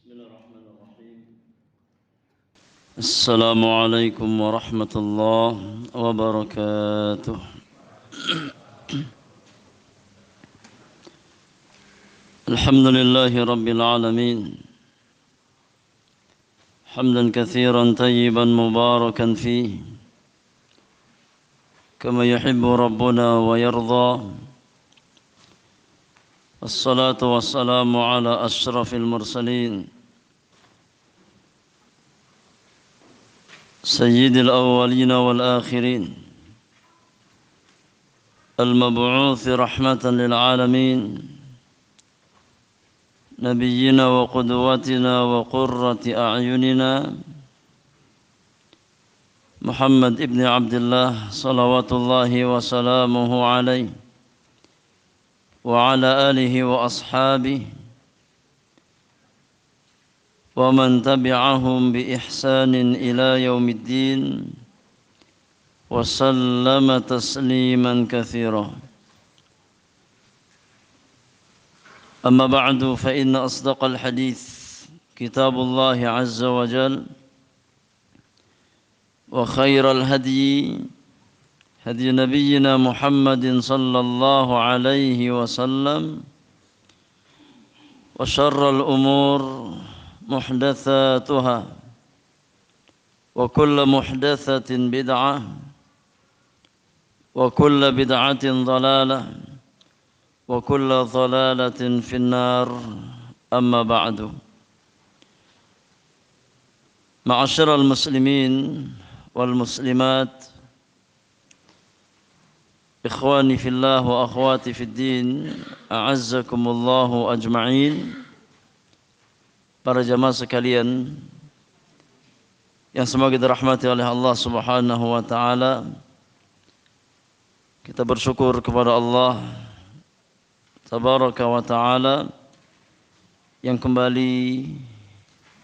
Bismillahirrahmanirrahim. Assalamualaikum warahmatullahi wabarakatuh. Alhamdulillahi rabbil alamin. Hamdan katsiran tayyiban mubarakan fihi. Kama yuhibbu rabbuna wa yarda. Wassalatu wassalamu ala asyrafil mursalin. سيد الأولين والآخرين المبعوث رحمة للعالمين نبينا وقدوتنا وقرة أعيننا محمد ابن عبد الله صلوات الله وسلامه عليه وعلى آله وأصحابه ومن تبعهم بإحسان إلى يوم الدين وسلم تسليما كثيرا. أما بعد فإن أصدق الحديث كتاب الله عز وجل وخير الهدي هدي نبينا محمد صلى الله عليه وسلم وشر الأمور محدثاتها وكل محدثة بدعة وكل بدعة ضلالة وكل ضلالة في النار. أما بعد، معاشر المسلمين والمسلمات، إخواني في الله وأخواتي في الدين، أعزكم الله أجمعين. Para jamaah sekalian yang semoga dirahmati oleh Allah Subhanahu wa taala, kita bersyukur kepada Allah Tabaraka wa taala yang kembali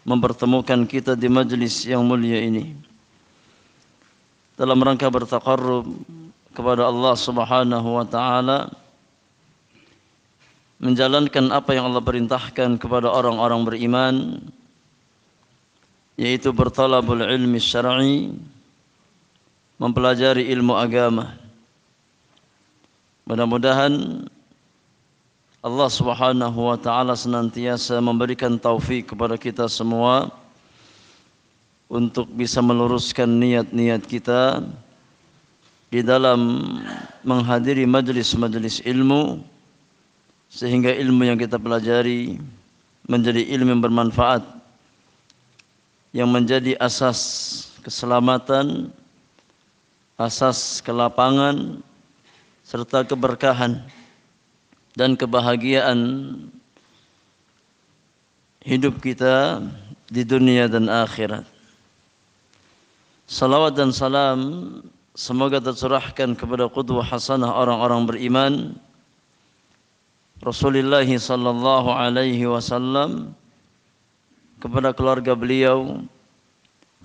mempertemukan kita di majlis yang mulia ini dalam rangka bertaqarrub kepada Allah Subhanahu wa taala, menjalankan apa yang Allah perintahkan kepada orang-orang beriman, yaitu bertalabul ilmi syar'i, mempelajari ilmu agama. Mudah-mudahan Allah Subhanahu wa taala senantiasa memberikan taufik kepada kita semua untuk bisa meluruskan niat-niat kita di dalam menghadiri majlis-majlis ilmu, sehingga ilmu yang kita pelajari menjadi ilmu yang bermanfaat, yang menjadi asas keselamatan, asas kelapangan, serta keberkahan dan kebahagiaan hidup kita di dunia dan akhirat. Salawat dan salam semoga tercurahkan kepada qudwah hasanah orang-orang beriman, Rasulullah sallallahu alaihi wasallam, kepada keluarga beliau,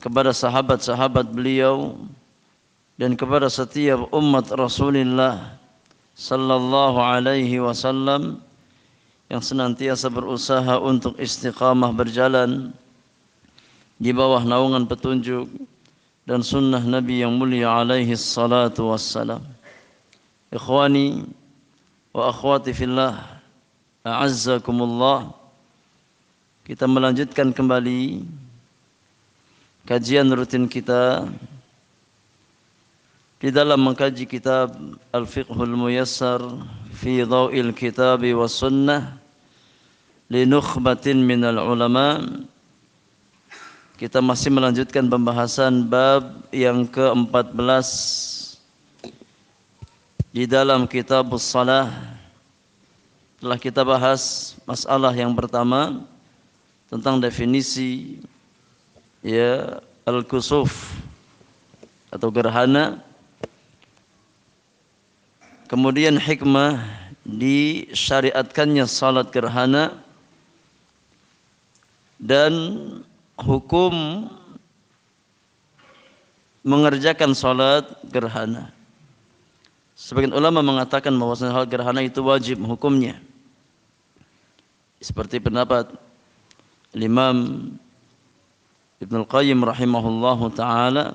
kepada sahabat-sahabat beliau, dan kepada setiap umat Rasulullah sallallahu alaihi wasallam yang senantiasa berusaha untuk istiqamah berjalan di bawah naungan petunjuk dan sunnah Nabi yang mulia alaihi salatu wassalam. Ikhwani wa akhwati fillah, a'azzakumullah. Kita melanjutkan kembali kajian rutin kita di dalam mengkaji kitab Al-Fiqhul Muyassar fi Dhaw'il Kitab wa Sunnah li nukhbatin minal ulama. Kita masih melanjutkan pembahasan bab yang ke-14 di dalam Kitabus Shalah. Telah kita bahas masalah yang pertama tentang definisi al-kusuf atau gerhana. Kemudian hikmah disyariatkannya salat gerhana dan hukum mengerjakan salat gerhana. Sebagian ulama mengatakan bahwasanya hal gerhana itu wajib hukumnya, seperti pendapat Imam Ibnu Al-Qayyim rahimahullahu taala,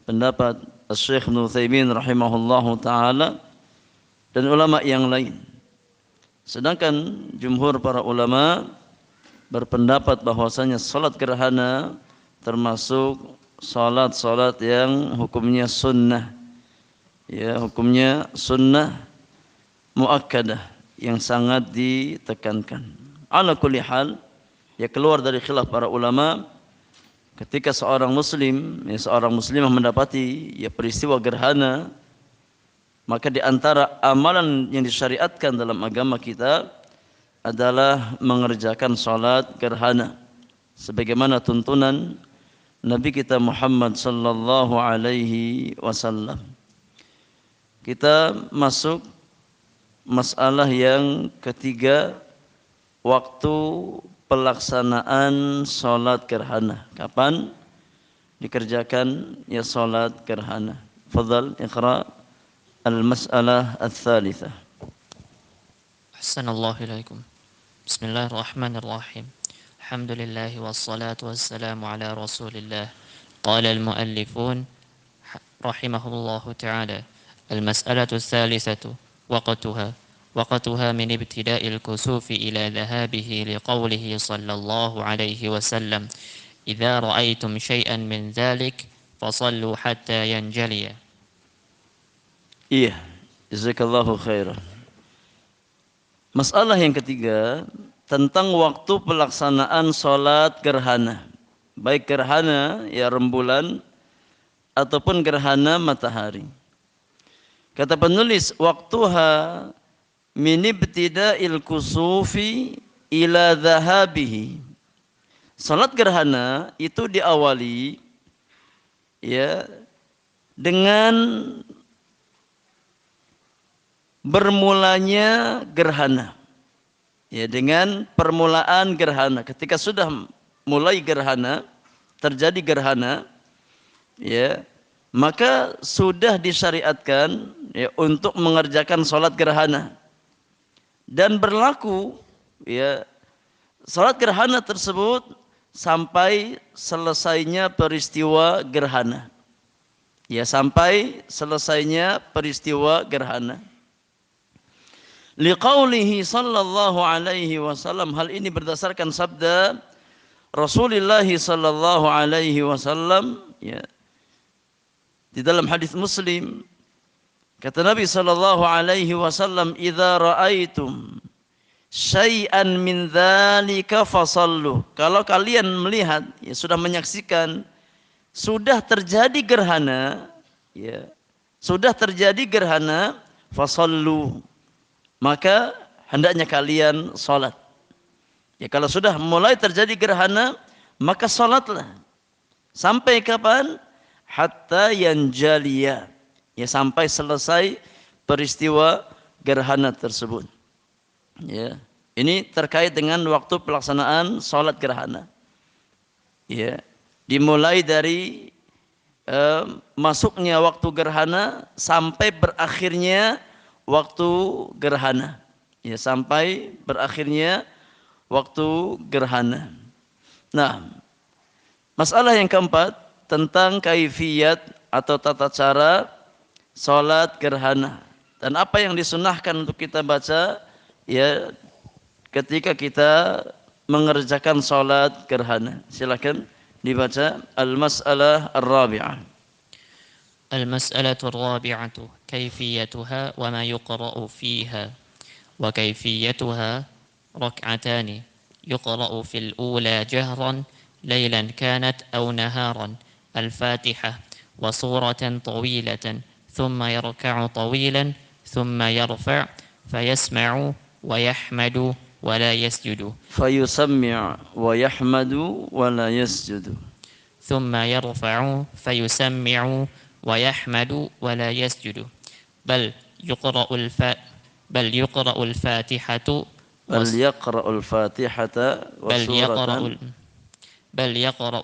pendapat Syekh Ibnu Utsaimin rahimahullahu taala, dan ulama yang lain. Sedangkan jumhur para ulama berpendapat bahwasanya salat gerhana termasuk salat-salat yang hukumnya sunnah. Ya, hukumnya sunnah muakkadah yang sangat ditekankan. Ala kulli hal, ya keluar dari khilaf para ulama ketika seorang muslim, seorang muslimah mendapati peristiwa gerhana, maka di antara amalan yang disyariatkan dalam agama kita adalah mengerjakan salat gerhana sebagaimana tuntunan Nabi kita Muhammad sallallahu alaihi wasallam. Kita masuk masalah yang ketiga, waktu pelaksanaan salat gerhana. Kapan dikerjakan salat gerhana? Fadhal iqra al-mas'alah ats-tsalitsah. Ahsanallahu ilaikum. Bismillahirrahmanirrahim. Alhamdulillah wassalatu wassalamu ala Rasulillah. Qala al-muallifun rahimahullahu ta'ala. Al-mas'alatu ats-tsalitsatu وقتها من ابتداء الكسوف إلى ذهابه لقوله صلى الله عليه وسلم إذا رأيتم شيئا من ذلك فصلوا حتى ينجلي. Iya, jazakallahu khairan. Masalah yang ketiga tentang waktu pelaksanaan salat gerhana, baik gerhana rembulan ataupun gerhana matahari. Kata penulis, waktuha min ibtida'il kusufi ila dhahabihi. Salat gerhana itu diawali dengan bermulanya gerhana. Dengan permulaan gerhana. Ketika sudah mulai gerhana, terjadi gerhana, maka sudah disyariatkan untuk mengerjakan salat gerhana. Dan berlaku salat gerhana tersebut sampai selesainya peristiwa gerhana. Sampai selesainya peristiwa gerhana. Liqaulihi sallallahu alaihi wasallam, hal ini berdasarkan sabda Rasulullah sallallahu alaihi wasallam di dalam hadis Muslim. Kata Nabi sallallahu alaihi wasallam, "Idza ra'aitum syai'an min dzalika fasallu." Kalau kalian melihat, sudah menyaksikan sudah terjadi gerhana, sudah terjadi gerhana, fasallu. Maka hendaknya kalian salat. Kalau sudah mulai terjadi gerhana, maka salatlah. Sampai kapan? Hatta yanjaliya. Sampai selesai peristiwa gerhana tersebut. Ini terkait dengan waktu pelaksanaan salat gerhana. Dimulai dari masuknya waktu gerhana sampai berakhirnya waktu gerhana. Sampai berakhirnya waktu gerhana. Nah, masalah yang keempat tentang kaifiyat atau tata cara salat gerhana, dan apa yang disunahkan untuk kita baca ketika kita mengerjakan salat gerhana. Silakan dibaca al-mas'alah ar-rabi'ah. المسألة الرابعة كيفيتها وما يقرأ فيها. وكيفيتها ركعتان يقرأ في الأولى جهرا ليلا كانت أو نهارا الفاتحة وسورة طويلة ثم يركع طويلا ثم يرفع فيسمع ويحمد ولا يسجد. فيسمع ويحمد ولا يسجد. ثم يرفع فيسمع ويحمد ولا يسجد. بل يقرأ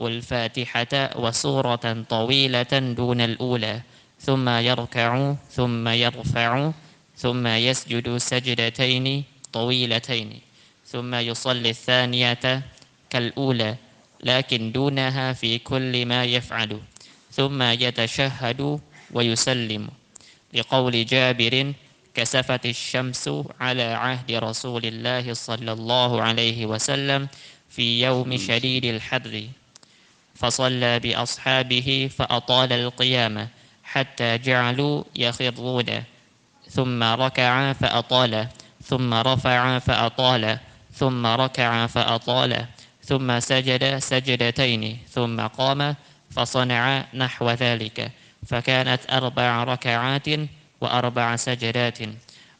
الفاتحة وسورة طويلة دون الأولى ثم يركع ثم يرفع ثم يسجد سجدتين طويلتين ثم يصلي الثانية كالأولى لكن دونها في كل ما يفعل ثم يتشهد ويسلم لقول جابر كسفت الشمس على عهد رسول الله صلى الله عليه وسلم في يوم شديد الحر فصلى بأصحابه فأطال القيامة حتى جعلوا يخرون ثم ركع فأطال ثم رفع فأطال ثم ركع فأطال ثم سجد سجدتين ثم قام فصنع نحو ذلك فكانت 4 ركعات و4 سجدات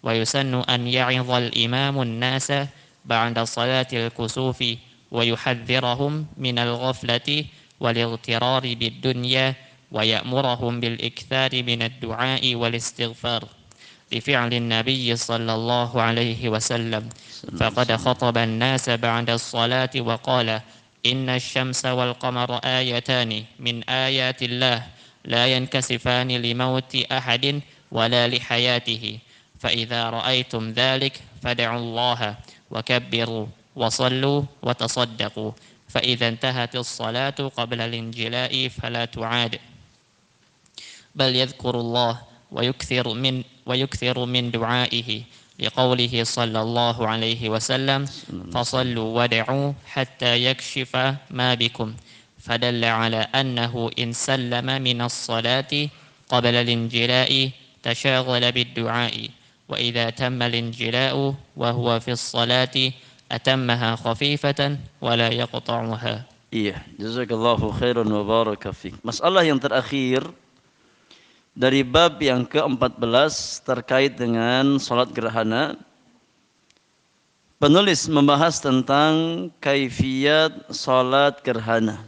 ويسن أن يعظ الإمام الناس بعد صلاة الكسوف ويحذرهم من الغفلة والاغترار بالدنيا ويأمرهم بالإكثار من الدعاء والاستغفار لفعل النبي صلى الله عليه وسلم فقد خطب الناس بعد الصلاة وقال إن الشمس والقمر آيتان من آيات الله لا ينكسفان لموت أحد ولا لحياته فإذا رأيتم ذلك فادعوا الله وكبروا وصلوا وتصدقوا فإذا انتهت الصلاة قبل الانجلاء فلا تعاد بل يذكر الله ويكثر من دعائه لقوله صلى الله عليه وسلم فصلوا ودعوا حتى يكشف ما بكم فدل على أنه إن سلم من الصلاة قبل الانجلاء تشاغل بالدعاء وإذا تم الانجلاء وهو في الصلاة أتمها خفيفة ولا يقطعها. Iya, jazakallahu khairan wa baraka fiik. Masalah yang terakhir dari bab yang ke-14 terkait dengan salat gerhana. Penulis membahas tentang kaifiyat salat gerhana.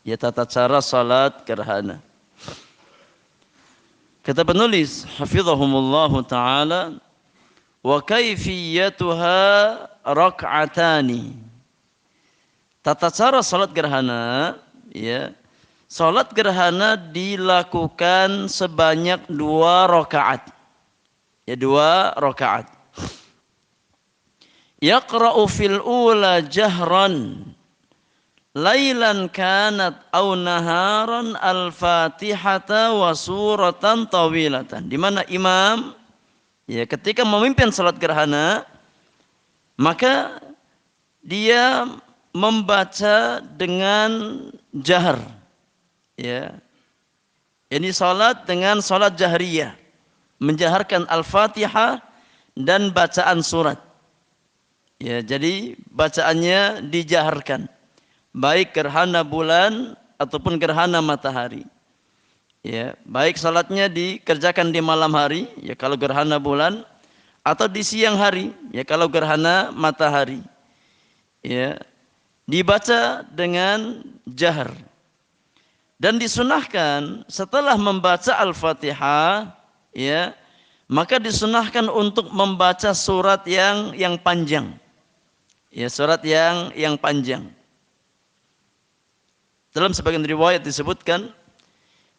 Ya, tata cara salat gerhana. Kata penulis hafizahumullahu taala wa kaifiyatuha rak'atani. Tata cara salat gerhana, ya. Salat gerhana dilakukan sebanyak 2 rakaat. Ya, 2 rakaat. Yaqra'u fil ula jahran lailan kanat aw naharan al-Fatihata wa suratan tawilatan. Di mana imam ya ketika memimpin salat gerhana maka dia membaca dengan jahar. Ya. Ini salat dengan salat jahriyah, menjaharkan Al-Fatihah dan bacaan surat. Ya, jadi bacaannya dijaharkan, baik gerhana bulan ataupun gerhana matahari. Ya, baik salatnya dikerjakan di malam hari, ya kalau gerhana bulan, atau di siang hari, ya kalau gerhana matahari. Ya, dibaca dengan jahar. Dan disunahkan setelah membaca Al-Fatihah, ya, maka disunahkan untuk membaca surat yang panjang. Ya, surat yang panjang. Dalam sebagian riwayat disebutkan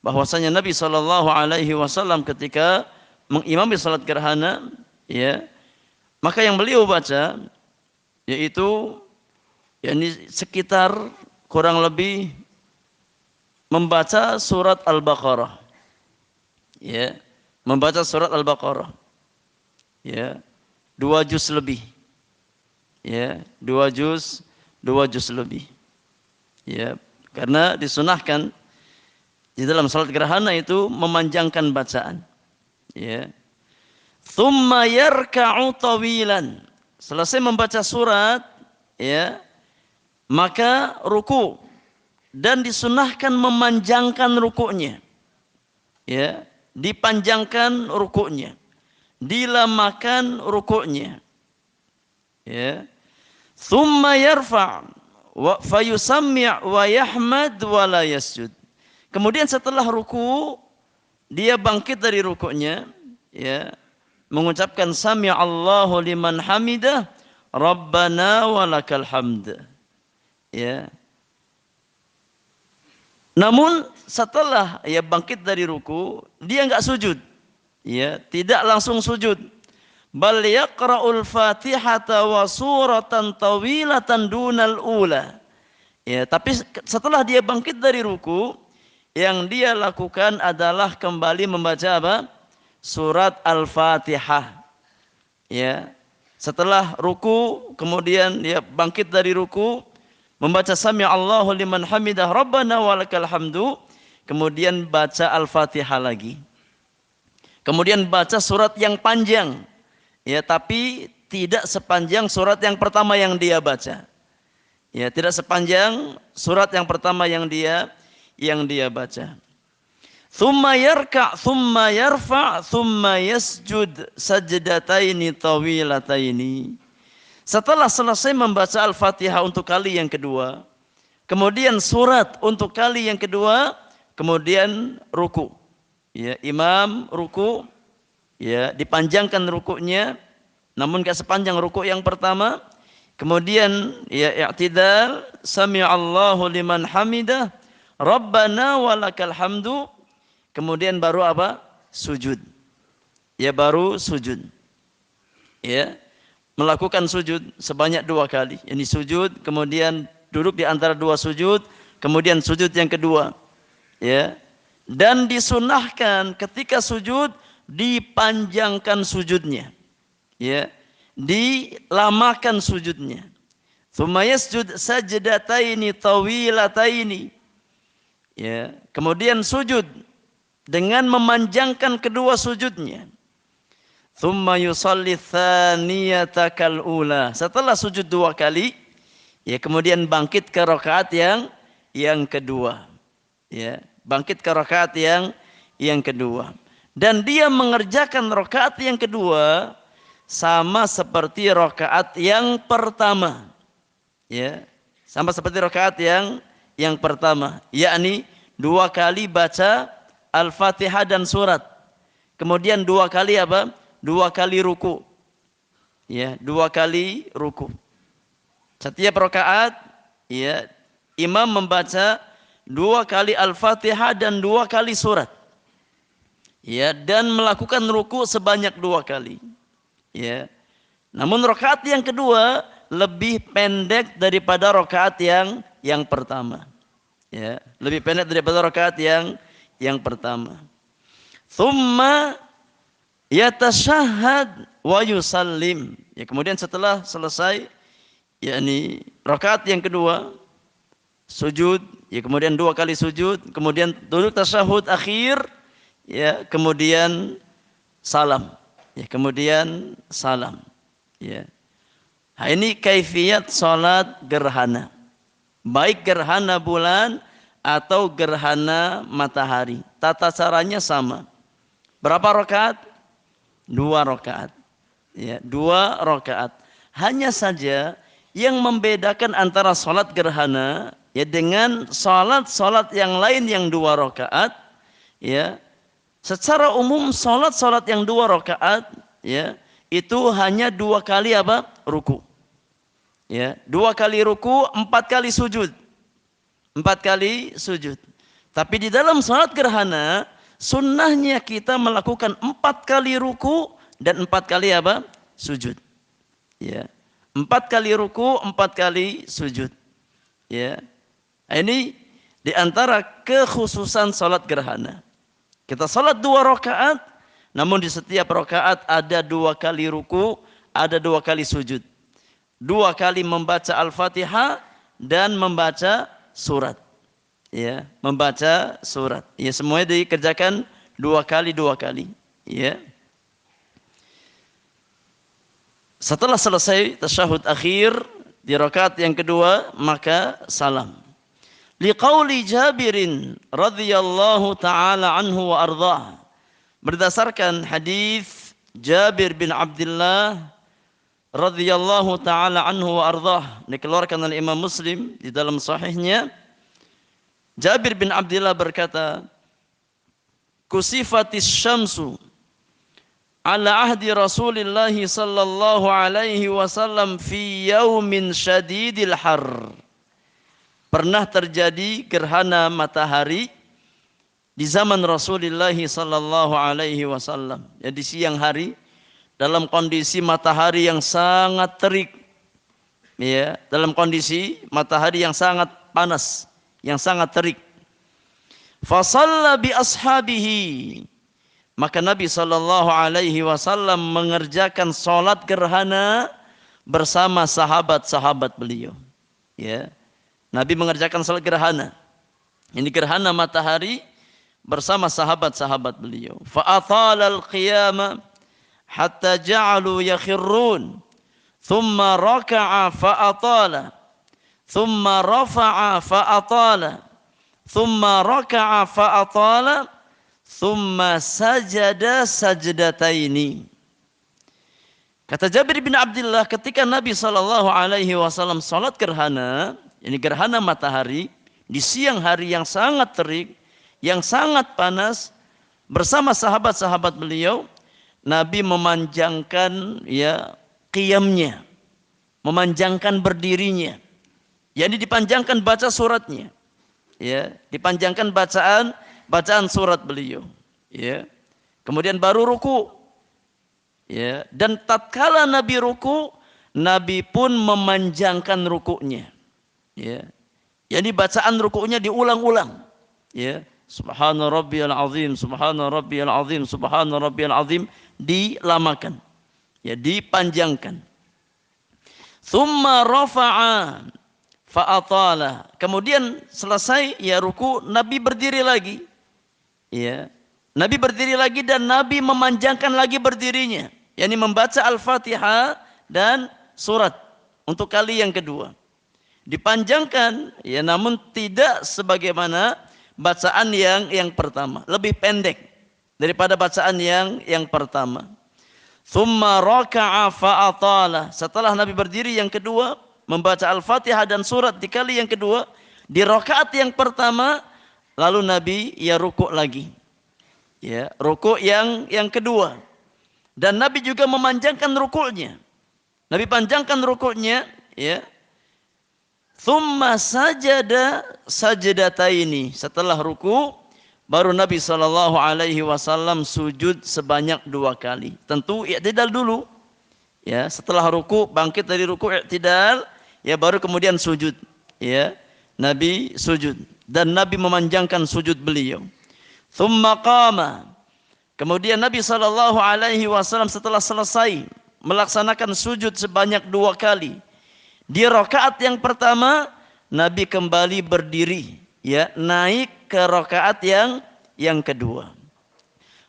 bahwasanya Nabi SAW ketika mengimami salat gerhana, ya, maka yang beliau baca yaitu yakni sekitar kurang lebih membaca surat Al-Baqarah. Ya, membaca surat Al-Baqarah. Ya, 2 juz lebih. Ya, 2 juz lebih. Ya, karena disunahkan di dalam salat gerhana itu memanjangkan bacaan. Ya. Tsumma yarka'u tawilan. Selesai membaca surat, ya, maka ruku, dan disunahkan memanjangkan rukuknya. Ya, dipanjangkan rukuknya, dilamakan rukuknya. Ya. Tsumma yarfa' wa fayusammi' wa yahmad wa la yasjud. Kemudian setelah ruku dia bangkit dari rukuknya, ya, mengucapkan sami Allahu liman hamidah rabbana walakal hamd. Ya. Namun setelah ia bangkit dari ruku, dia enggak sujud. Ya, tidak langsung sujud. Bal yaqra'ul Fatihata wa suratan tawilatan dunal ula. Ya, tapi setelah dia bangkit dari ruku, yang dia lakukan adalah kembali membaca apa? Surat Al-Fatihah. Ya. Setelah ruku, kemudian dia bangkit dari ruku, membaca Sami Allahu liman hamidah Rabbana walakal hamdu, kemudian baca Al-Fatihah lagi. Kemudian baca surat yang panjang. Ya, tapi tidak sepanjang surat yang pertama yang dia baca. Ya, tidak sepanjang surat yang pertama yang dia baca. Thumma yarka' thumma yarfa' thumma yasjud sajdataini tawilataini. Setelah selesai membaca Al-Fatihah untuk kali yang kedua, kemudian surat untuk kali yang kedua, kemudian ruku. Ya, imam ruku, ya, dipanjangkan rukuknya, namun enggak sepanjang ruku yang pertama. Kemudian ya i'tidal, sami'allahu liman hamidah, Rabbana walakal hamdu. Kemudian baru apa? Sujud. Ya, baru sujud. Ya, melakukan sujud sebanyak 2 kali. Ini sujud, kemudian duduk di antara 2 sujud, kemudian sujud yang kedua. Ya. Dan disunahkan ketika sujud dipanjangkan sujudnya. Ya. Dilamakan sujudnya. Tsumma yasjud sajdataini tawilataini. Ya, kemudian sujud dengan memanjangkan kedua sujudnya. Tsumma yusalli tsaniyata kal ula. Setelah sujud 2 kali, ya, kemudian bangkit ke rakaat yang kedua. Ya, bangkit ke rakaat yang kedua. Dan dia mengerjakan rakaat yang kedua sama seperti rakaat yang pertama. Ya, sama seperti rakaat yang pertama, yakni 2 kali baca Al-Fatihah dan surat. Kemudian 2 kali apa? 2 kali ruku. Ya, 2 kali ruku. Setiap rakaat, ya, imam membaca 2 kali Al-Fatihah dan 2 kali surat. Ya, dan melakukan ruku sebanyak 2 kali. Ya. Namun rakaat yang kedua lebih pendek daripada rakaat yang pertama. Ya, lebih pendek daripada rakaat yang pertama. Thumma yatashahhad wa yusallim. Ya, kemudian setelah selesai, yakni rakaat yang kedua, sujud, ya, kemudian 2 kali sujud, kemudian duduk tasyahud akhir, ya, kemudian salam. Ya, kemudian salam. Ya. Nah, ini kaifiyat salat gerhana. Baik gerhana bulan atau gerhana matahari. Tata caranya sama. Berapa rakaat? 2 rakaat. Ya, 2 rakaat. Hanya saja yang membedakan antara salat gerhana, ya, dengan salat yang lain yang 2 rakaat, ya, secara umum salat yang 2 rakaat, ya, itu hanya 2 kali apa? Ruku. Ya, 2 kali ruku, 4 kali sujud. 4 kali sujud. Tapi di dalam salat gerhana, sunnahnya kita melakukan 4 kali ruku dan 4 kali apa? Sujud. Ya. 4 kali ruku, 4 kali sujud. Ya. Ini di antara kekhususan salat gerhana. Kita salat 2 rakaat, namun di setiap rakaat ada 2 kali ruku, ada 2 kali sujud. 2 kali membaca Al-Fatihah dan membaca surat. Ya, membaca surat. Ya, semuanya dikerjakan 2 kali 2 kali. Ya. Setelah selesai tasyahud akhir di rakaat yang kedua, maka salam. Liqauli Jabirin radhiyallahu taala anhu wa ardhah. Berdasarkan hadis Jabir bin Abdullah radhiyallahu taala anhu wa ardhah, dikeluarkan oleh Imam Muslim di dalam sahihnya. Jabir bin Abdullah berkata, "Kusifatis syamsu ala ahdi Rasulillah sallallahu alaihi wasallam fi yaumin syadidil har." Pernah terjadi gerhana matahari di zaman Rasulullah sallallahu alaihi wasallam. Ya, di siang hari dalam kondisi matahari yang sangat terik. Ya, dalam kondisi matahari yang sangat panas, yang sangat terik. Fasalla bi ashabihi. Maka Nabi SAW mengerjakan salat gerhana bersama sahabat-sahabat beliau. Ya. Nabi mengerjakan salat gerhana. Ini gerhana matahari bersama sahabat-sahabat beliau. Fa'athala al-qiyama hatta ja'alu yakhirrun. Thumma raka'a fa'atala. Thumma rafa'a fa'atala. Thumma raka'a fa'atala. Thumma sajada sajdataini. Kata Jabir bin Abdullah, ketika Nabi SAW salat gerhana, ini gerhana matahari, di siang hari yang sangat terik, yang sangat panas, bersama sahabat-sahabat beliau, Nabi memanjangkan ya qiyamnya, memanjangkan berdirinya. Yani dipanjangkan baca suratnya. Ya, dipanjangkan bacaan surat beliau. Ya. Kemudian baru ruku. Ya, dan tatkala Nabi ruku, Nabi pun memanjangkan rukunya. Ya. Yani bacaan rukunya diulang-ulang. Ya. Subhana rabbiyal azim, subhana rabbiyal azim, subhana rabbiyal azim, dilamakan. Ya, dipanjangkan. Tsumma rafa'a fa'atala. Kemudian selesai ya ruku, Nabi berdiri lagi. Ya. Nabi berdiri lagi dan Nabi memanjangkan lagi berdirinya. Yani membaca Al-Fatihah dan surat untuk kali yang kedua. Dipanjangkan ya, namun tidak sebagaimana bacaan yang pertama, lebih pendek daripada bacaan yang pertama. Tsumma raka'a fa'atala. Setelah Nabi berdiri yang kedua, membaca Al-Fatihah dan surat di kali yang kedua, di rakaat yang pertama, lalu Nabi ya rukuk lagi. Ya, rukuk yang kedua. Dan Nabi juga memanjangkan rukuknya. Nabi panjangkan rukuknya, ya. Tsumma sajada sajdataini. Setelah ruku, baru Nabi SAW sujud sebanyak 2 kali. Tentu i'tidal dulu. Ya, setelah ruku, bangkit dari ruku, i'tidal, ya baru kemudian sujud. Ya, Nabi sujud dan Nabi memanjangkan sujud beliau. Tsumma qama. Kemudian Nabi SAW setelah selesai melaksanakan sujud sebanyak 2 kali. Di rakaat yang pertama Nabi kembali berdiri, ya, naik ke rakaat yang kedua.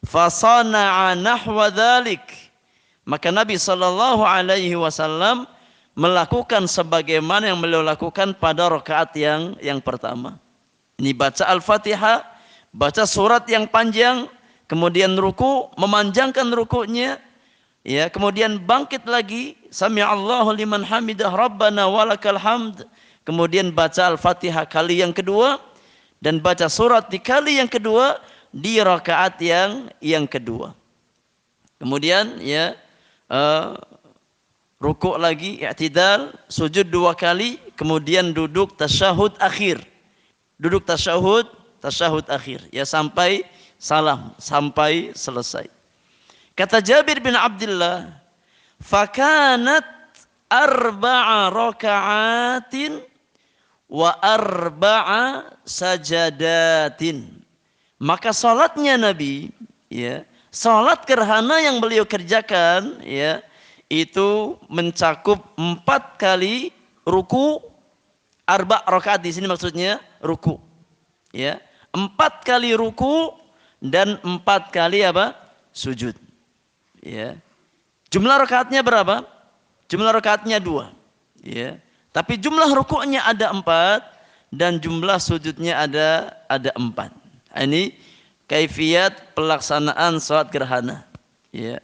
Fasana'a nahwa dzalik. Maka Nabi SAW melakukan sebagaimana yang beliau lakukan pada rakaat yang pertama. Ini baca Al-Fatihah, baca surat yang panjang, kemudian ruku, memanjangkan rukuknya, ya, kemudian bangkit lagi, sami'allahu liman hamidah rabbana walakal hamd, kemudian baca Al-Fatihah kali yang kedua dan baca surat di kali yang kedua di rakaat yang kedua. Kemudian ya rukuk lagi, i'tidal, sujud 2 kali, kemudian duduk tasyahud akhir. Duduk tasyahud akhir, ya, sampai salam, sampai selesai. Kata Jabir bin Abdullah, fakanat 4 raka'atin wa 4 sajadatin. Maka salatnya Nabi, ya, salat gerhana yang beliau kerjakan, ya, itu mencakup 4 kali ruku, 4 rakaat di sini maksudnya ruku. Ya, 4 kali ruku dan 4 kali apa? Sujud. Ya. Jumlah rakaatnya berapa? Jumlah rakaatnya 2. Ya. Tapi jumlah rukuknya ada 4 dan jumlah sujudnya ada 4. Ini kaifiyat pelaksanaan salat gerhana. Ya.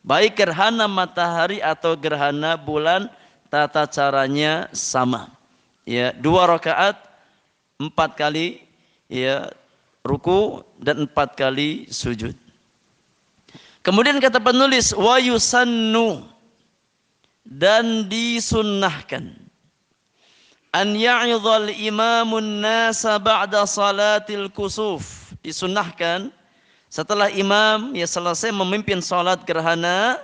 Baik gerhana matahari atau gerhana bulan, tata caranya sama. Ya, 2 rakaat, 4 kali ya ruku dan 4 kali sujud. Kemudian kata penulis, wa yusannu, dan disunnahkan, an ya'idhal imamun nasa ba'da salatil kusuf. Disunnahkan setelah imam ya selesai memimpin salat gerhana,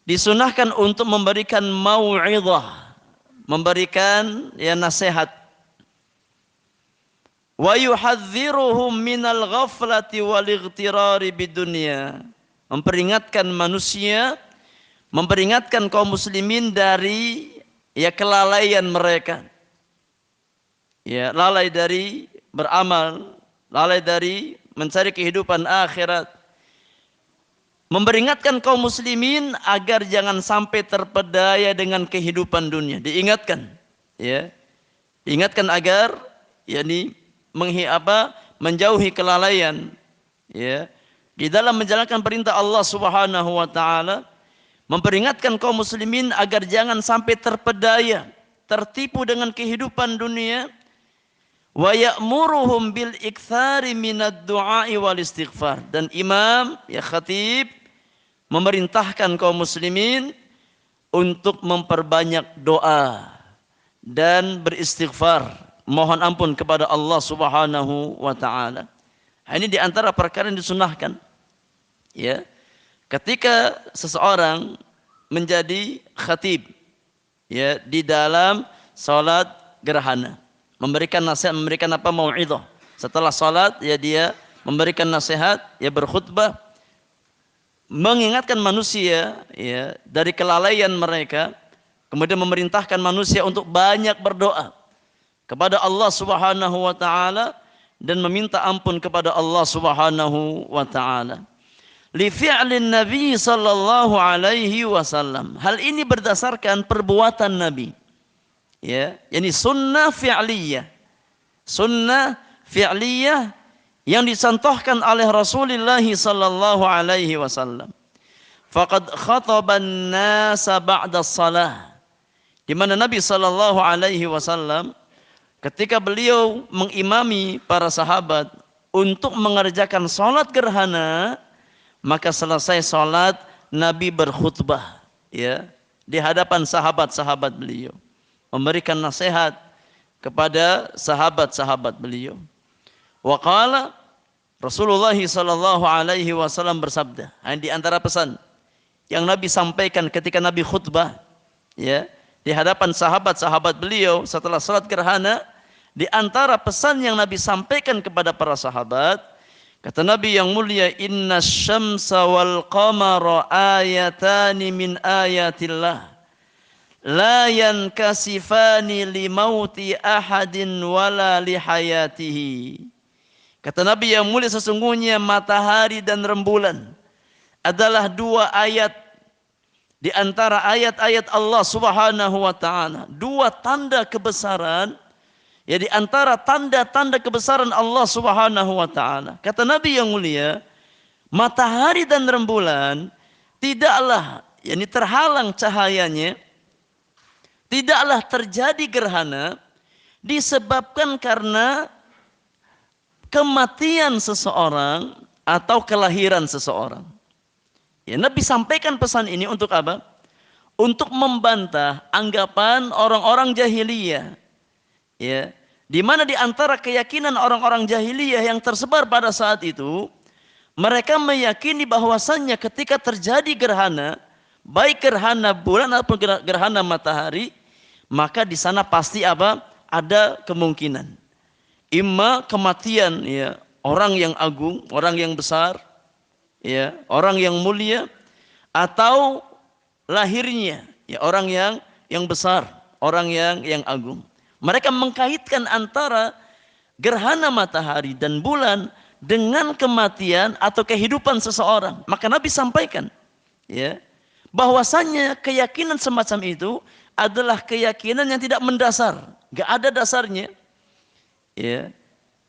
disunnahkan untuk memberikan mau'izah, memberikan ya nasihat. Wa yuhadziruhum minal ghaflati wal ightirari bidunya. Memperingatkan manusia, memperingatkan kaum muslimin dari ya kelalaian mereka. Ya, lalai dari beramal, lalai dari mencari kehidupan akhirat. Memperingatkan kaum muslimin agar jangan sampai terpedaya dengan kehidupan dunia. Diingatkan, ya. Diingatkan agar yakni menjauhi kelalaian, ya. Di dalam menjalankan perintah Allah Subhanahu wa taala, memperingatkan kaum muslimin agar jangan sampai terpedaya, tertipu dengan kehidupan dunia. Wa ya'muruhum bil iktsari minad du'a'i wal istighfar. Dan imam, ya khatib, memerintahkan kaum muslimin untuk memperbanyak doa dan beristighfar, mohon ampun kepada Allah Subhanahu wa taala. Ini di antara perkara yang disunahkan. Ya. Ketika seseorang menjadi khatib, ya, di dalam salat gerhana, memberikan nasihat, memberikan mau'idhah. Setelah salat ya dia memberikan nasihat, ya berkhutbah, mengingatkan manusia ya dari kelalaian mereka, kemudian memerintahkan manusia untuk banyak berdoa kepada Allah Subhanahu wa taala dan meminta ampun kepada Allah Subhanahu wa taala. Li fi'lin Nabi sallallahu alaihi wasallam. Hal ini berdasarkan perbuatan Nabi. Ya, yakni sunnah fi'liyah. Sunnah fi'liyah yang dicontohkan oleh Rasulullah sallallahu alaihi wasallam. Faqad khataban nasa ba'da shalah. Di mana Nabi sallallahu alaihi wasallam ketika beliau mengimami para sahabat untuk mengerjakan salat gerhana, maka selesai salat Nabi berkhutbah, ya, di hadapan sahabat-sahabat beliau, memberikan nasihat kepada sahabat-sahabat beliau. Wa qala, Rasulullah sallallahu alaihi wasallam bersabda, di antara pesan yang Nabi sampaikan ketika Nabi khutbah, ya, di hadapan sahabat-sahabat beliau setelah salat gerhana, di antara pesan yang Nabi sampaikan kepada para sahabat, kata Nabi yang mulia, inna syamsa wal qamara ayatani min ayatillah la yankasifani li mauti ahadin wala li hayatihi. Kata Nabi yang mulia, sesungguhnya matahari dan rembulan adalah dua ayat di antara ayat-ayat Allah Subhanahu wa taala, dua tanda kebesaran, ya, di antara tanda-tanda kebesaran Allah Subhanahu wa taala. Kata Nabi yang mulia, matahari dan rembulan tidaklah yakni terhalang cahayanya, tidaklah terjadi gerhana disebabkan karena kematian seseorang atau kelahiran seseorang. Ya, Nabi sampaikan pesan ini untuk apa? Untuk membantah anggapan orang-orang jahiliyah. Ya, di mana di antara keyakinan orang-orang jahiliyah yang tersebar pada saat itu, mereka meyakini bahwasannya ketika terjadi gerhana, baik gerhana bulan ataupun gerhana matahari, maka di sana pasti apa? Ada kemungkinan, imma kematian, ya, orang yang agung, orang yang besar, ya, orang yang mulia, atau lahirnya, ya, orang yang besar, orang yang agung. Mereka mengkaitkan antara gerhana matahari dan bulan dengan kematian atau kehidupan seseorang. Maka Nabi sampaikan, ya, bahwasannya keyakinan semacam itu adalah keyakinan yang tidak mendasar, gak ada dasarnya. Ya.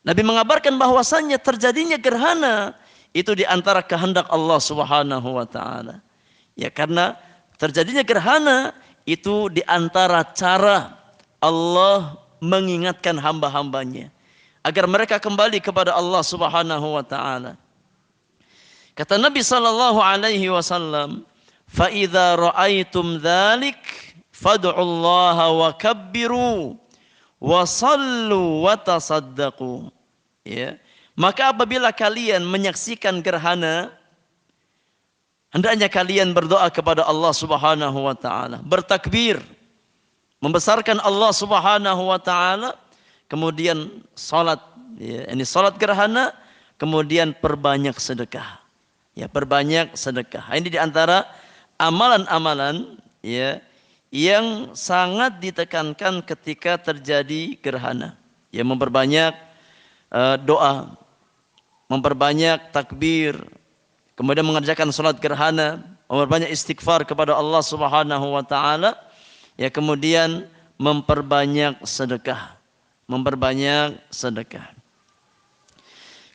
Nabi mengabarkan bahwasannya terjadinya gerhana itu di antara kehendak Allah Subhanahu wa taala. Ya, karena terjadinya gerhana itu di antara cara Allah mengingatkan hamba-hambanya agar mereka kembali kepada Allah Subhanahu wa taala. Kata Nabi sallallahu alaihi wasallam, "Fa idza ra'aitum dzalik fad'ullaha wa kabbiru wa sallu wa tasaddaqu." Ya. Maka apabila kalian menyaksikan gerhana, hendaknya kalian berdoa kepada Allah Subhanahu wa taala, bertakbir, membesarkan Allah Subhanahu wa taala, kemudian salat, ya, ini salat gerhana, kemudian perbanyak sedekah. Ya, perbanyak sedekah. Ini di antara amalan-amalan, ya, yang sangat ditekankan ketika terjadi gerhana. Ya, memperbanyak doa, memperbanyak takbir, kemudian mengerjakan salat gerhana, memperbanyak istighfar kepada Allah Subhanahu wa taala, ya, kemudian memperbanyak sedekah. Memperbanyak sedekah.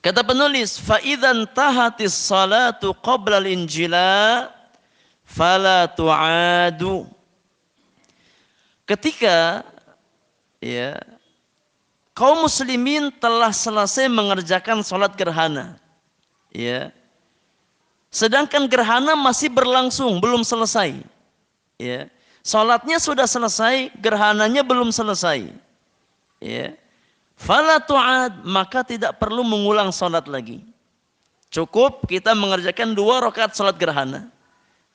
Kata penulis, fa idzan tahatis salatu qabla al-injila fala tu'adu. Ketika, ya, kaum muslimin telah selesai mengerjakan salat gerhana, ya, sedangkan gerhana masih berlangsung, belum selesai, ya, salatnya sudah selesai, gerhananya belum selesai, ya, fala tu'ad, maka tidak perlu mengulang salat lagi, cukup kita mengerjakan 2 rakaat salat gerhana,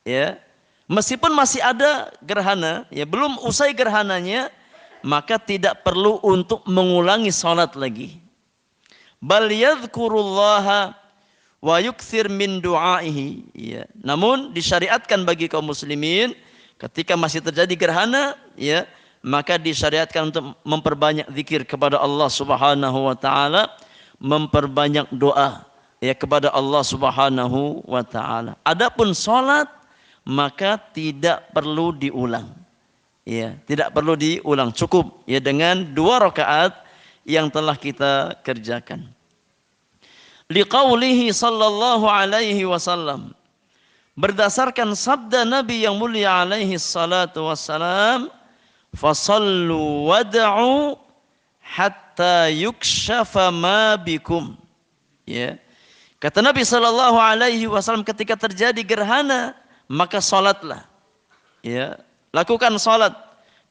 ya, meskipun masih ada gerhana, ya, belum usai gerhananya, maka tidak perlu untuk mengulangi salat lagi. Bal yadhkurullaha wa yukthir min du'aihi, ya. Namun disyariatkan bagi kaum muslimin ketika masih terjadi gerhana, ya, maka disyariatkan untuk memperbanyak zikir kepada Allah Subhanahu wa taala, memperbanyak doa, ya, kepada Allah Subhanahu wa taala. Adapun salat maka tidak perlu diulang. Ya, tidak perlu diulang, cukup, ya, dengan 2 rakaat yang telah kita kerjakan. Liqaulihi sallallahu alaihi wasallam, berdasarkan sabda Nabi yang mulia alaihi salatu wassalam, fasallu wad'u hatta yukshafa ma bikum. Ya. Kata Nabi sallallahu alaihi wasallam, ketika terjadi gerhana maka salatlah. Ya, lakukan salat,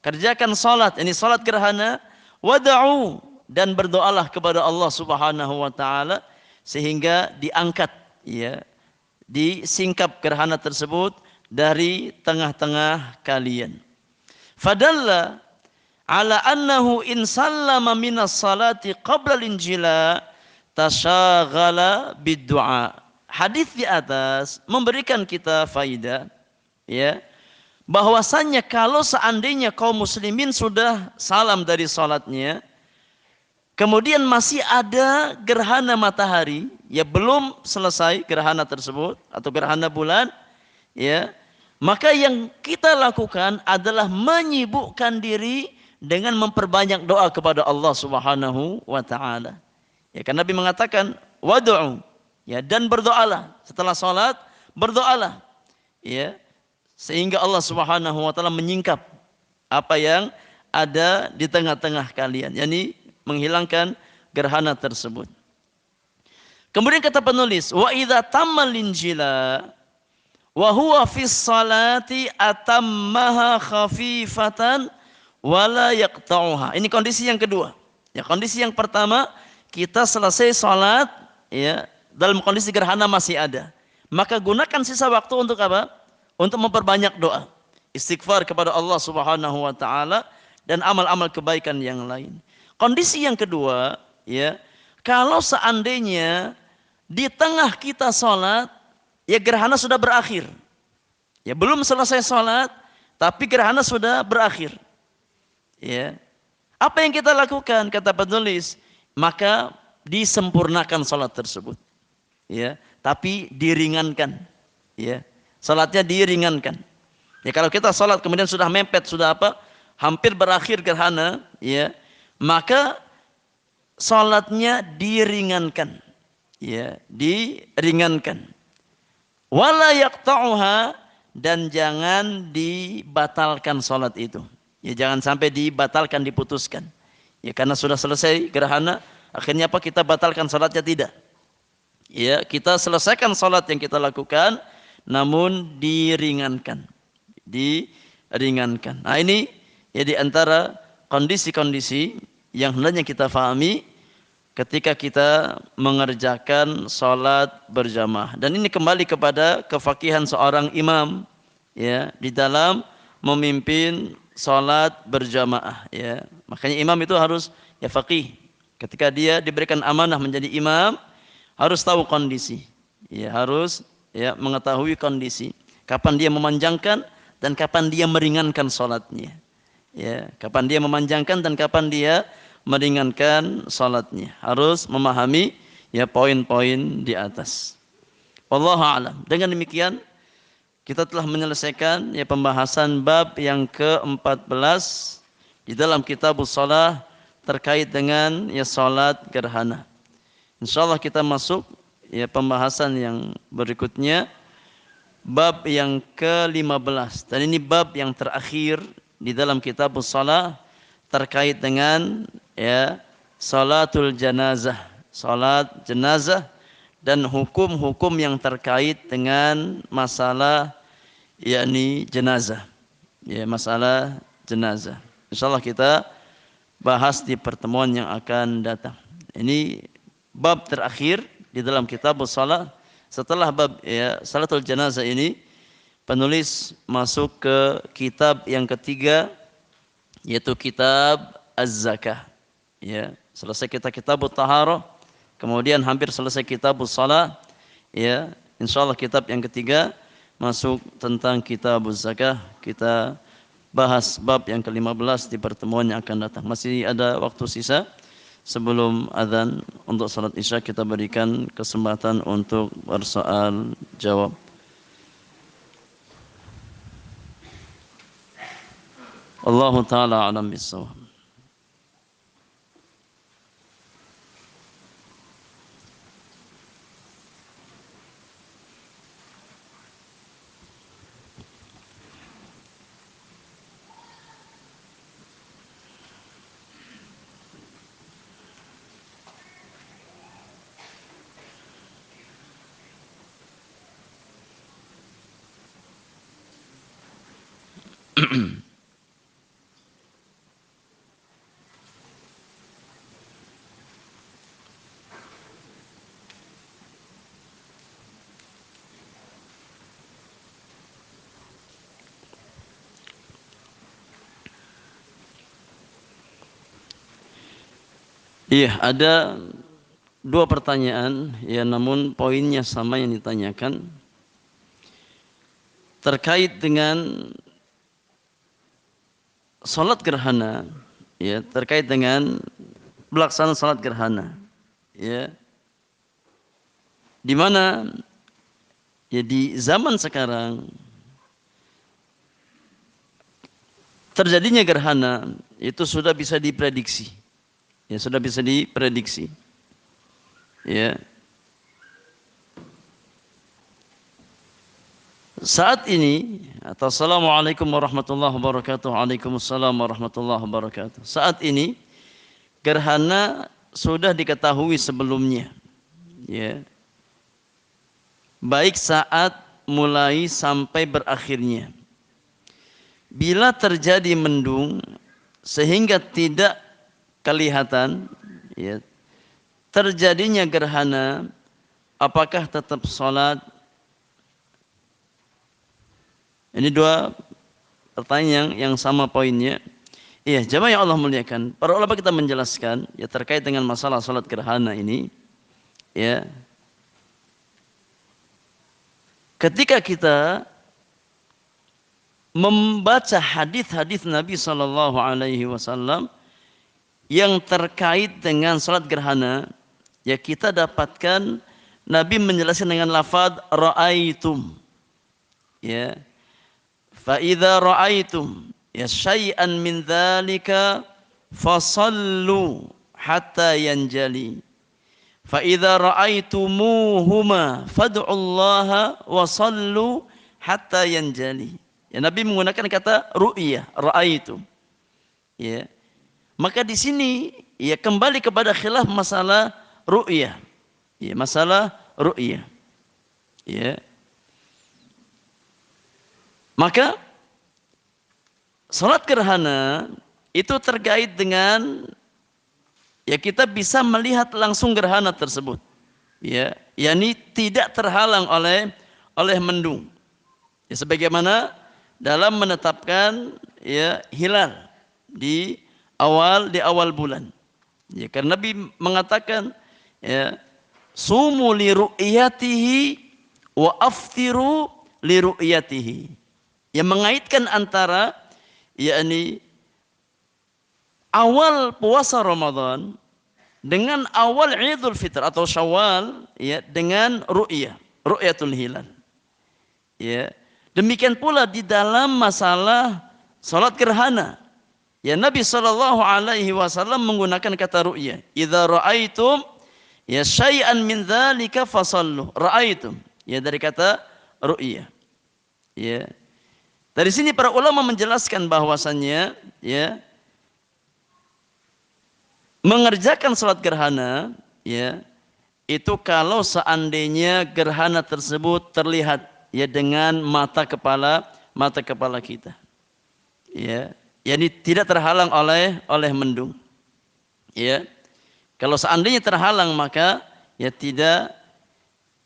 kerjakan salat, ini salat gerhana, wad'u, dan berdoalah kepada Allah Subhanahu wa taala sehingga diangkat, ya, disingkap gerhana tersebut dari tengah-tengah kalian. Fadalla ala annahu in sallama minas salati qabla al-injila tasyaghala bid-du'a. Hadis di atas memberikan kita faidah, ya, bahwasannya kalau seandainya kaum muslimin sudah salam dari salatnya, kemudian masih ada gerhana matahari, ya, belum selesai gerhana tersebut atau gerhana bulan, ya, maka yang kita lakukan adalah menyibukkan diri dengan memperbanyak doa kepada Allah Subhanahu wa taala. Ya, karena Nabi mengatakan wad'u, ya, dan berdoalah setelah salat, berdoalah, ya, sehingga Allah Subhanahu wa taala menyingkap apa yang ada di tengah-tengah kalian, yakni menghilangkan gerhana tersebut. Kemudian kata penulis, wa idza tammal injila wa huwa fis salati atammaha khafifatan wala yaqta'uha. Ini kondisi yang kedua. Ya, kondisi yang pertama, kita selesai salat, ya, dalam kondisi gerhana masih ada. Maka gunakan sisa waktu untuk apa? Untuk memperbanyak doa, istighfar kepada Allah Subhanahu wa taala, dan amal-amal kebaikan yang lain. Kondisi yang kedua, ya, kalau seandainya di tengah kita salat, ya, gerhana sudah berakhir. Ya, belum selesai salat tapi gerhana sudah berakhir. Ya. Apa yang kita lakukan? Kata penulis, maka disempurnakan salat tersebut. Ya, tapi diringankan. Ya. Salatnya diringankan. Ya, kalau kita salat kemudian sudah mepet, sudah apa? Hampir berakhir gerhana, ya, maka salatnya diringankan. Ya, diringankan. Wala yaqta'uha, dan jangan dibatalkan salat itu. Ya, jangan sampai dibatalkan, diputuskan. Ya, karena sudah selesai gerhana, akhirnya apa? Kita batalkan salatnya, tidak. Ya, kita selesaikan salat yang kita lakukan, namun diringankan. Diringankan. Nah, ini, ya, di antara kondisi-kondisi yang hendaknya kita fahami ketika kita mengerjakan salat berjamaah. Dan ini kembali kepada kefakihan seorang imam, ya, di dalam memimpin salat berjamaah, ya. Makanya imam itu harus ya faqih. Ketika dia diberikan amanah menjadi imam, harus tahu kondisi. Ya, harus ya mengetahui kondisi. Kapan dia memanjangkan dan kapan dia meringankan salatnya. Ya, kapan dia memanjangkan dan kapan dia meringankan salatnya. Harus memahami ya poin-poin di atas. Wallahu a'lam. Dengan demikian kita telah menyelesaikan ya pembahasan bab yang ke-14 di dalam Kitabus Shalah terkait dengan ya salat gerhana. Insyaallah kita masuk ya pembahasan yang berikutnya, bab yang ke-15, dan ini bab yang terakhir di dalam Kitabus Shalah terkait dengan ya salatul janazah, salat jenazah dan hukum-hukum yang terkait dengan masalah yakni jenazah. Ya, masalah jenazah. Insyaallah kita bahas di pertemuan yang akan datang. Ini bab terakhir di dalam Kitabus Shalah. Setelah bab ya salatul janazah ini, penulis masuk ke kitab yang ketiga, yaitu kitab Az-Zakah. Ya, selesai kita kitabut taharah, kemudian hampir selesai Kitabus Shalah. Ya, insyaallah kitab yang ketiga masuk tentang Kitabuz Zakah. Kita bahas bab yang ke-15 di pertemuan yang akan datang. Masih ada waktu sisa sebelum azan untuk salat Isya, kita berikan kesempatan untuk bersoal jawab. Allahu taala alam bisawab. Iya, ada dua pertanyaan ya, namun poinnya sama yang ditanyakan terkait dengan salat gerhana, ya, terkait dengan pelaksanaan salat gerhana, ya, di mana ya di zaman sekarang terjadinya gerhana itu sudah bisa diprediksi. Ya, sudah bisa diprediksi. Ya. Saat ini, atau assalamualaikum warahmatullahi wabarakatuh. Waalaikumsalam warahmatullahi wabarakatuh. Saat ini gerhana sudah diketahui sebelumnya. Ya. Baik saat mulai sampai berakhirnya. Bila terjadi mendung sehingga tidak kelihatan ya, terjadinya gerhana, apakah tetap salat? Ini dua pertanyaan yang sama poinnya. Iya, jemaah yang Allah muliakan, para ulama kita menjelaskan ya terkait dengan masalah salat gerhana ini, ya. Ketika kita membaca hadis-hadis Nabi sallallahu alaihi wasallam yang terkait dengan salat gerhana, ya kita dapatkan Nabi menjelaskan dengan lafaz ra'aitum. Ya. Fa idza ra'aitum ya syai'an min dzalika fasallu hatta yanjali. Fa idza ra'aitumuhuma fad'ullaha wa sallu hatta yanjali. Ya, Nabi menggunakan kata ru'yah, ra'aitum. Ya. Maka di sini ya kembali kepada khilaf masalah ru'yah. Ya, masalah ru'yah. Ya. Maka salat gerhana itu terkait dengan ya kita bisa melihat langsung gerhana tersebut. Ya, yakni tidak terhalang oleh mendung. Ya, sebagaimana dalam menetapkan ya hilal di awal bulan. Ya, karena Nabi mengatakan ya sumu li ru'yatihi wa aftiru li ru'yatihi. Yang mengaitkan antara yakni awal puasa Ramadan dengan awal Idul Fitr atau Syawal ya dengan ru'yatul hilal. Ya. Demikian pula di dalam masalah salat gerhana. Ya Nabi sallallahu alaihi wasallam menggunakan kata ru'ya. Idza ra'aitum ya syai'an min dzalika fasallu. Ra'aitum ya dari kata ru'ya. Ya. Dari sini para ulama menjelaskan bahwasannya ya mengerjakan salat gerhana ya itu kalau seandainya gerhana tersebut terlihat ya dengan mata kepala kita. Ya, yakni tidak terhalang oleh mendung. Ya. Kalau seandainya terhalang maka ya tidak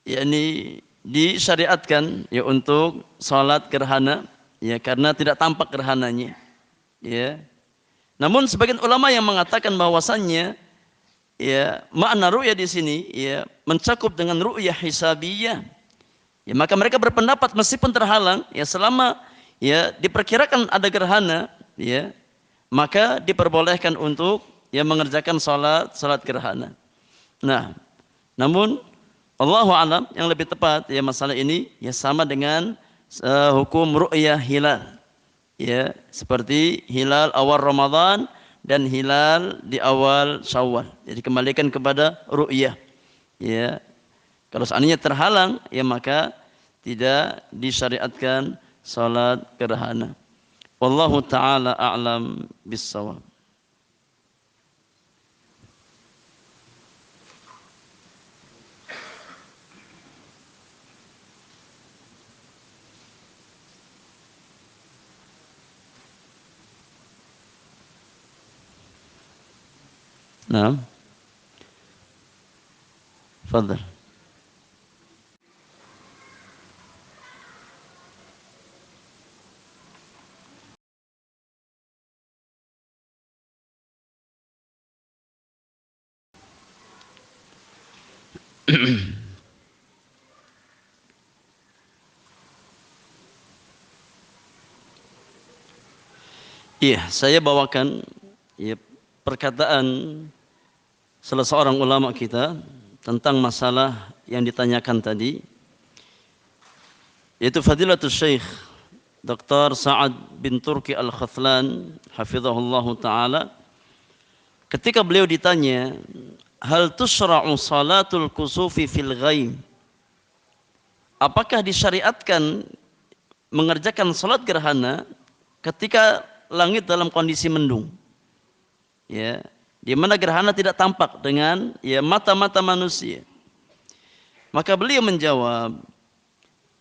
yakni disyariatkan ya untuk salat gerhana ya karena tidak tampak gerhananya. Ya. Namun sebagian ulama yang mengatakan bahwasannya ya makna ru'ya di sini ya mencakup dengan ru'yah hisabiyah. Ya maka mereka berpendapat meskipun terhalang ya selama ya diperkirakan ada gerhana ya maka diperbolehkan untuk ya mengerjakan salat gerhana. Nah, namun Allahu a'lam yang lebih tepat ya masalah ini ya sama dengan hukum ru'yah hilal. Ya, seperti hilal awal Ramadan dan hilal di awal Syawal. Jadi kembalikan kepada ru'yah. Ya. Kalau seandainya terhalang ya maka tidak disyariatkan salat gerhana. Wallahu taala a'lam bis-shawab. Nah, fadhal. Iya, saya bawakan ya, perkataan salah seorang ulama kita tentang masalah yang ditanyakan tadi, yaitu Fadilatul Syekh Dr. Sa'ad bin Turki Al-Khathlan hafizahullah ta'ala. Ketika beliau ditanya, hal tusra'u salatul kusufi fil ghaim, apakah disyariatkan mengerjakan salat gerhana ketika langit dalam kondisi mendung, ya, di mana gerhana tidak tampak dengan ya mata-mata manusia. Maka beliau menjawab,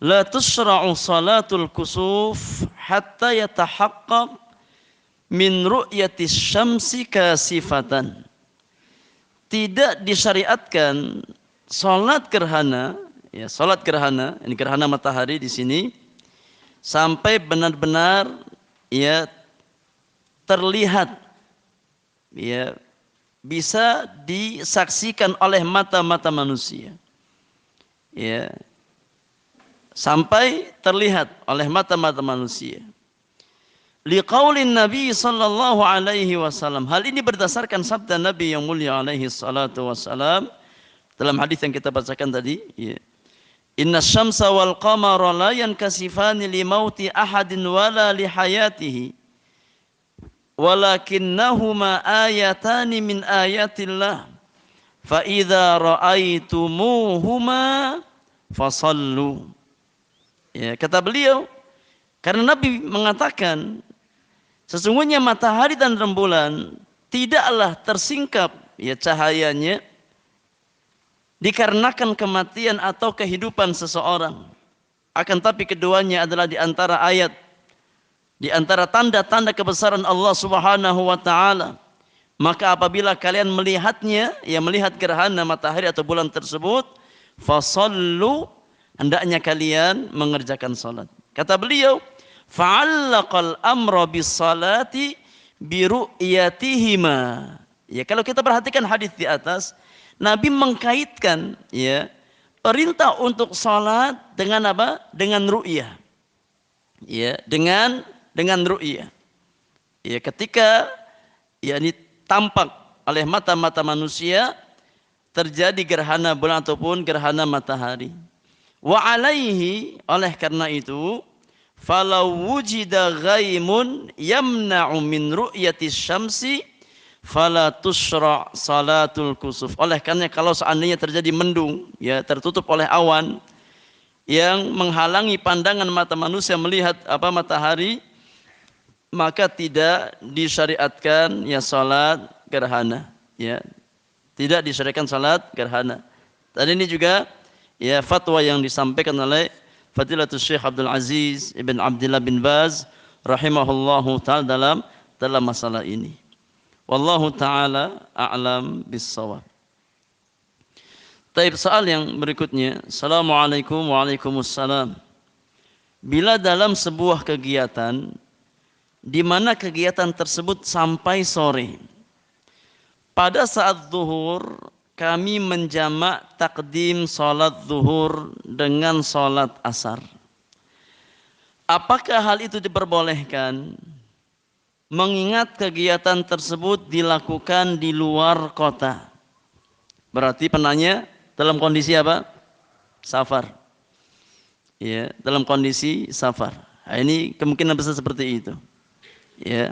la tusra'u salatul kusuf hatta yatahaqqaq min ru'yati syamsi kasifatan. Tidak disyariatkan salat gerhana, ya salat gerhana, ini gerhana matahari di sini, sampai benar-benar ya terlihat ya bisa disaksikan oleh mata-mata manusia. Ya. Sampai terlihat oleh mata-mata manusia. Liqaulin Nabi sallallahu alaihi wasallam. Hal ini berdasarkan sabda Nabi yang mulia alaihi salatu wasallam dalam hadis yang kita bacakan tadi, ya. Inna syamsa wal qamara la yankasifani li mauti ahadin wala li hayatihi walakinnahuma ayatani min ayatillah fa idza ra'aitumuhuma fasallu. Ya, kata beliau, karena Nabi mengatakan sesungguhnya matahari dan rembulan tidaklah tersingkap ya cahayanya dikarenakan kematian atau kehidupan seseorang, akan tapi keduanya adalah di antara ayat, di antara tanda-tanda kebesaran Allah Subhanahu wa taala. Maka apabila kalian melihatnya, ya melihat gerhana matahari atau bulan tersebut, fasallu, hendaknya kalian mengerjakan salat. Kata beliau, Fa'allaqal amra bis salati bi ru'yatihima. Ya, kalau kita perhatikan hadis di atas, Nabi mengkaitkan ya perintah untuk salat dengan apa? Dengan ru'yah. Ya, dengan ru'yah. Ya, ketika yakni tampak oleh mata-mata manusia terjadi gerhana bulan ataupun gerhana matahari. Wa alaihi, oleh karena itu, falau wujida ghaimun yamna'u min ru'yatis syamsi fala tusra' salatul kusuf. Oleh karena kalau seandainya terjadi mendung, ya tertutup oleh awan yang menghalangi pandangan mata manusia melihat apa matahari, maka tidak disyariatkan ya salat gerhana, ya. Tidak disyariatkan salat gerhana. Dan ini juga ya fatwa yang disampaikan oleh Fadilatul Syekh Abdul Aziz Ibn Abdullah bin Baz rahimahullahu ta'ala dalam masalah ini. Wallahu ta'ala a'lam bis-shawab. Taib, soal yang berikutnya. Assalamualaikum waalaikumsalam. Bila dalam sebuah kegiatan di mana kegiatan tersebut sampai sore, pada saat zuhur kami menjamak takdim salat zuhur dengan salat asar, apakah hal itu diperbolehkan? Mengingat kegiatan tersebut dilakukan di luar kota. Berarti penanya dalam kondisi apa? Safar. Ya, dalam kondisi safar. Nah, ini kemungkinan besar seperti itu. Ya.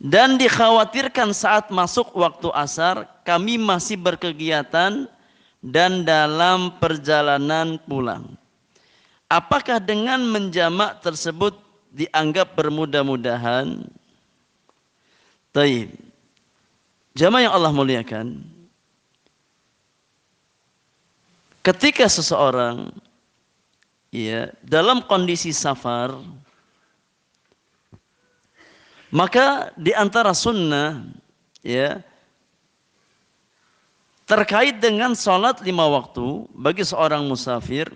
Dan dikhawatirkan saat masuk waktu asar kami masih berkegiatan dan dalam perjalanan pulang. Apakah dengan menjamak tersebut dianggap bermudah-mudahan? Taib. Jamaah yang Allah muliakan, ketika seseorang ya dalam kondisi safar, maka di antara sunnah ya terkait dengan salat 5 waktu bagi seorang musafir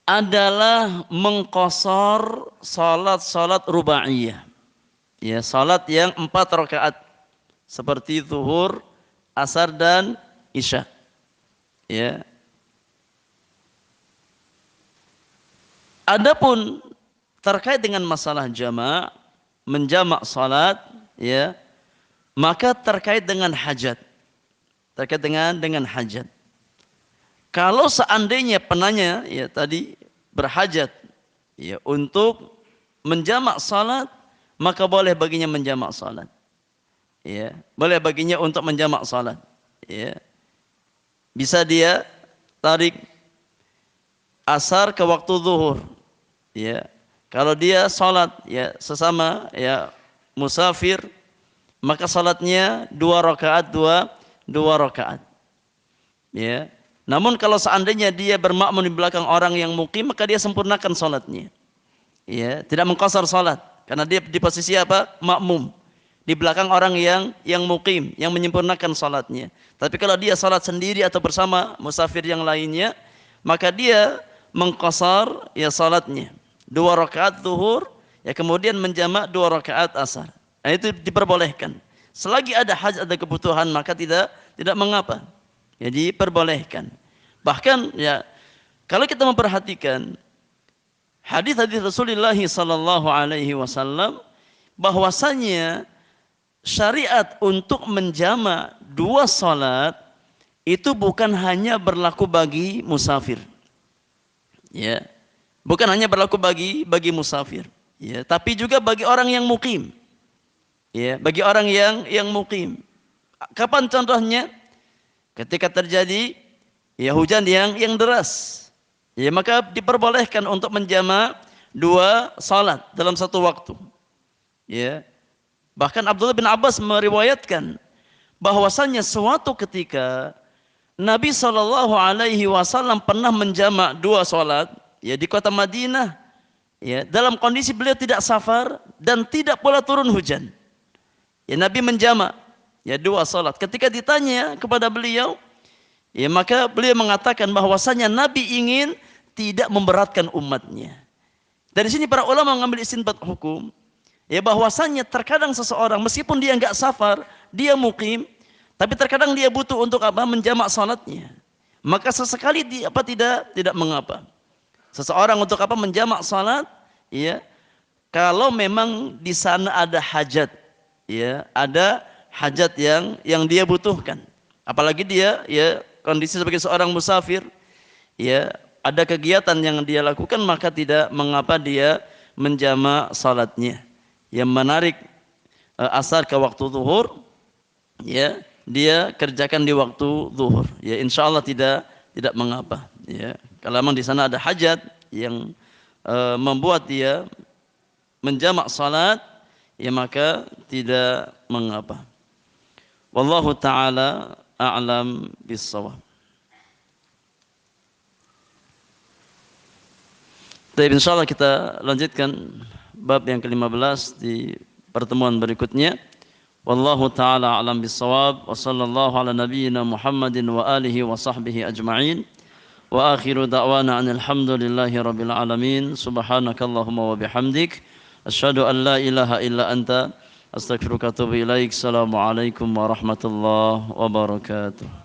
adalah mengqashar salat rubaiyah. Ya, salat yang 4 rakaat seperti zuhur, asar dan isya. Ya. Adapun terkait dengan masalah jamak, menjamak salat, ya, maka terkait dengan hajat. Terkait dengan hajat. Kalau seandainya penanya ya tadi berhajat ya untuk menjamak salat, maka boleh baginya menjamak salat. Ya, boleh baginya untuk menjamak salat. Ya. Bisa dia tarik asar ke waktu zuhur. Ya. Kalau dia salat ya sesama ya musafir, maka salatnya 2 rakaat, 2 rakaat. Ya. Namun kalau seandainya dia bermakmum di belakang orang yang mukim, maka dia sempurnakan salatnya. Ya, tidak mengqashar salat karena dia di posisi apa? Makmum. Di belakang orang yang mukim, yang menyempurnakan salatnya. Tapi kalau dia salat sendiri atau bersama musafir yang lainnya, maka dia mengqashar ya salatnya. 2 rakaat zuhur, ya kemudian menjamak 2 rakaat asar. Nah, itu diperbolehkan. Selagi ada hajat, ada kebutuhan, maka tidak mengapa. Jadi diperbolehkan. Bahkan ya kalau kita memperhatikan hadis-hadis Rasulullah sallallahu alaihi wasallam bahwasanya syariat untuk menjamak 2 salat itu bukan hanya berlaku bagi musafir. Ya. Bukan hanya berlaku bagi musafir, ya, tapi juga bagi orang yang mukim. Ya, bagi orang yang mukim. Kapan contohnya? Ketika terjadi ya hujan yang deras, ya maka diperbolehkan untuk menjamak 2 salat dalam satu waktu. Ya. Bahkan Abdullah bin Abbas meriwayatkan bahwasannya suatu ketika Nabi SAW pernah menjamak 2 salat ya di kota Madinah, ya dalam kondisi beliau tidak safar dan tidak pula turun hujan. Ya Nabi menjamak ya 2 salat. Ketika ditanya kepada beliau, ya maka beliau mengatakan bahwasanya Nabi ingin tidak memberatkan umatnya. Dari sini para ulama mengambil istinbat hukum, ya bahwasannya terkadang seseorang meskipun dia enggak safar, dia mukim, tapi terkadang dia butuh untuk apa? Menjamak salatnya. Maka sesekali dia tidak mengapa. Seseorang untuk apa? Menjamak salat, ya. Kalau memang di sana ada hajat, ya, ada hajat yang dia butuhkan. Apalagi dia ya kondisi sebagai seorang musafir, ya, ada kegiatan yang dia lakukan, maka tidak mengapa dia menjamak salatnya. Yang menarik asar ke waktu zuhur, ya, dia kerjakan di waktu zuhur. Ya, insyaallah tidak mengapa, ya. Kalau memang di sana ada hajat yang membuat dia menjamak salat, ya maka tidak mengapa. Wallahu taala a'lam bis-shawab. Baik, insyaallah kita lanjutkan bab yang ke-15 di pertemuan berikutnya. Wallahu taala a'lam bis-shawab wa sallallahu ala nabiyyina Muhammadin wa alihi wa sahbihi ajma'in. Wa akhiru da'wana anil hamdulillahi rabbil alamin. Subhanakallahumma wa bihamdik asyhadu an la ilaha illa anta astaghfiruka wa atubu ilaik. Assalamualaikum warahmatullahi wabarakatuh.